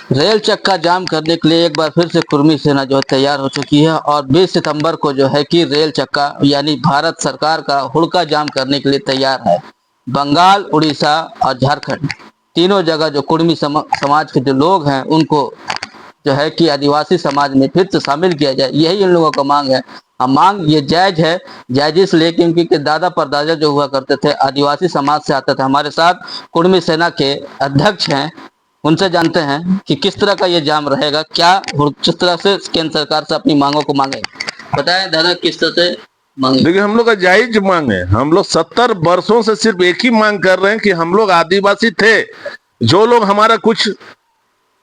Rail चक्का जाम करने के लिए एक बार फिर से कुर्मी सेना जो है तैयार हो चुकी है और 20 सितंबर को जो है कि रेल चक्का यानी भारत सरकार का हुड़का जाम करने के लिए तैयार है। बंगाल, उड़ीसा और झारखंड तीनों जगह जो कुर्मी समाज के जो लोग हैं उनको जो है कि आदिवासी समाज में फिर से शामिल किया जाए, यही इन लोगों का मांग है। अब मांग ये जायज है, जायज इसलिए क्योंकि दादा परदादा जो हुआ करते थे आदिवासी समाज से आते थे। हमारे साथ कुर्मी सेना के अध्यक्ष हैं, उनसे जानते हैं कि किस तरह का ये जाम रहेगा, क्या किस तरह से केंद्र सरकार से अपनी मांगों को मांगे। बताएं दादा किस तरह से मांगे। देखिए, हम लोग का जायज मांग है। हम लोग 70 वर्षों से सिर्फ एक ही मांग कर रहे हैं कि हम लोग आदिवासी थे। जो लोग हमारा कुछ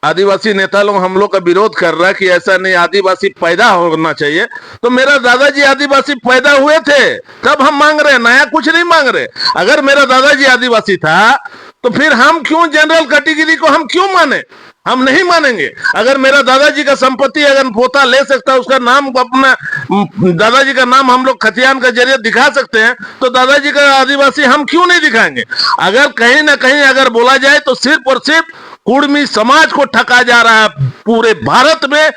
आदिवासी नेता लोग हम लोग का विरोध कर रहा है कि ऐसा नहीं, आदिवासी पैदा होना चाहिए, तो मेरा दादाजी आदिवासी पैदा हुए थे तब हम मांग रहे हैं, नया कुछ नहीं मांग रहे। अगर मेरा दादाजी आदिवासी था तो फिर हम क्यों जनरल कैटेगरी को हम क्यों माने? हम नहीं मानेंगे। अगर मेरा दादाजी का संपत्ति अगर पोता ले सकता है, उसका नाम अपना दादाजी का नाम हम लोग खतियान के जरिए दिखा सकते हैं, तो दादाजी का आदिवासी हम क्यों नहीं दिखाएंगे? अगर कहीं ना कहीं अगर बोला जाए तो सिर्फ और सिर्फ कुर्मी समाज को ठगा जा रहा है। पूरे भारत में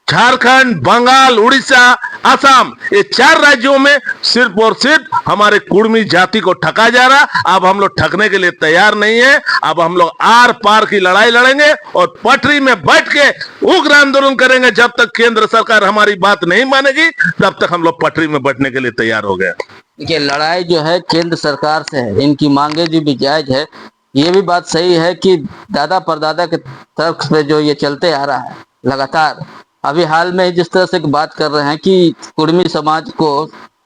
झारखंड, बंगाल, उड़ीसा, असम, ये 4 राज्यों में सिर्फ और सिर्फ हमारे कुर्मी जाति को ठगा जा रहा। अब हम लोग ठगने के लिए तैयार नहीं है। अब हम लोग आर पार की लड़ाई लड़ेंगे और पटरी में बैठ के उग्र आंदोलन करेंगे। जब तक केंद्र सरकार हमारी बात नहीं मानेगी तब तक हम लोग पटरी में बैठने के लिए तैयार हो गए। देखिए, लड़ाई जो है केंद्र सरकार से है, इनकी मांगे जो भी जायज है। ये भी बात सही है कि दादा परदादा के तरफ से जो ये चलते आ रहा है लगातार, अभी हाल में जिस तरह से बात कर रहे हैं कि कुर्मी समाज को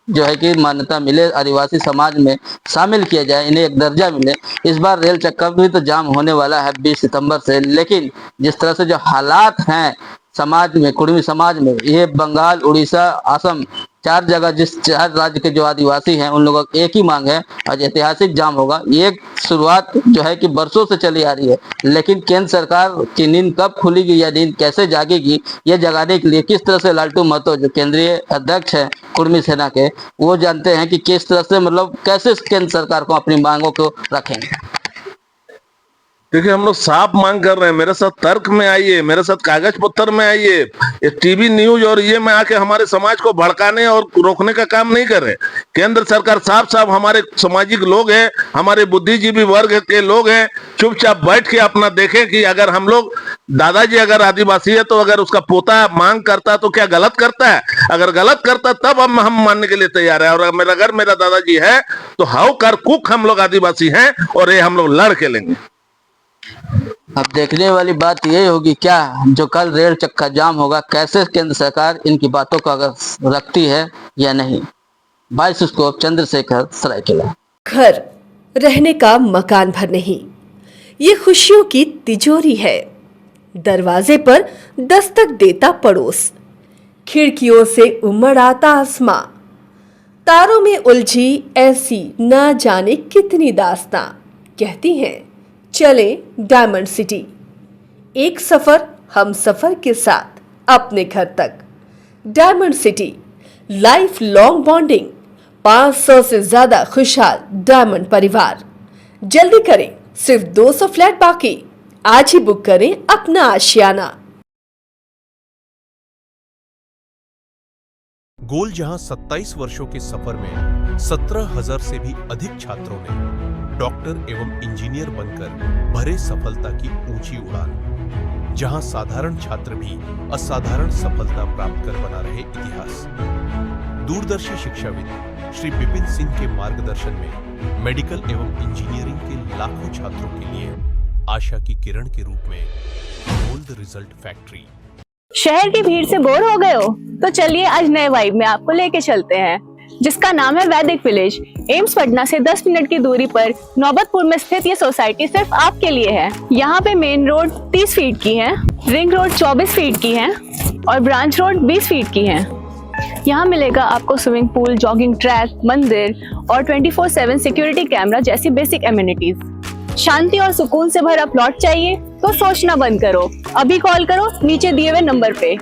जो है कि मान्यता मिले, आदिवासी समाज में शामिल किया जाए, इन्हें एक दर्जा मिले। इस बार रेल चक्का भी तो जाम होने वाला है 20 सितंबर से, लेकिन जिस तरह से जो हालात हैं समाज में, कुर्मी समाज में, ये बंगाल, उड़ीसा, असम 4 जगह जिस 4 राज्य के जो आदिवासी हैं उन लोगों की एक ही मांग है, आज ऐतिहासिक जाम होगा। ये शुरुआत जो है कि बरसों से चली आ रही है, लेकिन केंद्र सरकार की नींद कब खुलेगी या नींद कैसे जागेगी, ये जगाने के लिए किस तरह से लालटू महतो जो केंद्रीय अध्यक्ष हैं कुर्मी सेना के, वो जानते हैं कि किस तरह से मतलब कैसे केंद्र सरकार को अपनी मांगों को रखेंगे। देखिए, हम लोग साफ मांग कर रहे हैं, मेरे साथ तर्क में आइए, मेरे साथ कागज पत्थर में आइए। ये टीवी न्यूज और ये में आके हमारे समाज को भड़काने और रोकने का काम नहीं कर रहे। केंद्र सरकार साफ साफ हमारे सामाजिक लोग हैं, हमारे बुद्धिजीवी वर्ग के लोग हैं, चुपचाप बैठ के अपना देखें कि अगर हम लोग दादाजी अगर आदिवासी है तो अगर उसका पोता मांग करता तो क्या गलत करता है? अगर गलत करता तब हम मानने के लिए तैयार है। और अगर मेरा दादाजी है तो हाउ कर कुक हम लोग आदिवासी हैं और ये हम लोग लड़ के लेंगे। अब देखने वाली बात ये होगी क्या जो कल रेल चक्का जाम होगा, कैसे केंद्र सरकार इनकी बातों को अगर रखती है या नहीं। 22 स्कोप चंद्रशेखर सरायकेला। घर रहने का मकान भर नहीं, ये खुशियों की तिजोरी है। दरवाजे पर दस्तक देता पड़ोस, खिड़कियों से उमड़ आता आसमां, तारों में उलझी ऐसी ना जाने कितनी दास्तां। कहती हैं चले डायमंड सिटी, एक सफर हम सफर के साथ अपने घर तक। Diamond city, life long bonding, 500 से ज्यादा खुशहाल डायमंड परिवार। जल्दी करें, सिर्फ 200 फ्लैट बाकी। आज ही बुक करें अपना आशियाना। गोल जहां 27 वर्षों के सफर में 17,000 से भी अधिक छात्रों ने डॉक्टर एवं इंजीनियर बनकर भरे सफलता की ऊंची उड़ान, जहां साधारण छात्र भी असाधारण सफलता प्राप्त कर बना रहे इतिहास। दूरदर्शी शिक्षाविद श्री विपिन सिंह के मार्गदर्शन में मेडिकल एवं इंजीनियरिंग के लाखों छात्रों के लिए आशा की किरण के रूप में गोल्ड रिजल्ट फैक्ट्री। शहर की भीड़ से बोर हो गए हो? तो चलिए आज नए वाइब में आपको लेके चलते हैं, जिसका नाम है वैदिक विलेज। एम्स पटना से 10 मिनट की दूरी पर नौबतपुर में स्थित ये सोसाइटी सिर्फ आपके लिए है। यहाँ पे मेन रोड 30 फीट की है, रिंग रोड 24 फीट की है और ब्रांच रोड 20 फीट की है। यहाँ मिलेगा आपको स्विमिंग पूल, जॉगिंग ट्रैक, मंदिर और 24/7 सिक्योरिटी कैमरा जैसी बेसिक एमिनिटीज। शांति और सुकून से भरा प्लॉट चाहिए तो सोचना बंद करो, अभी कॉल करो नीचे दिए हुए नंबर पे।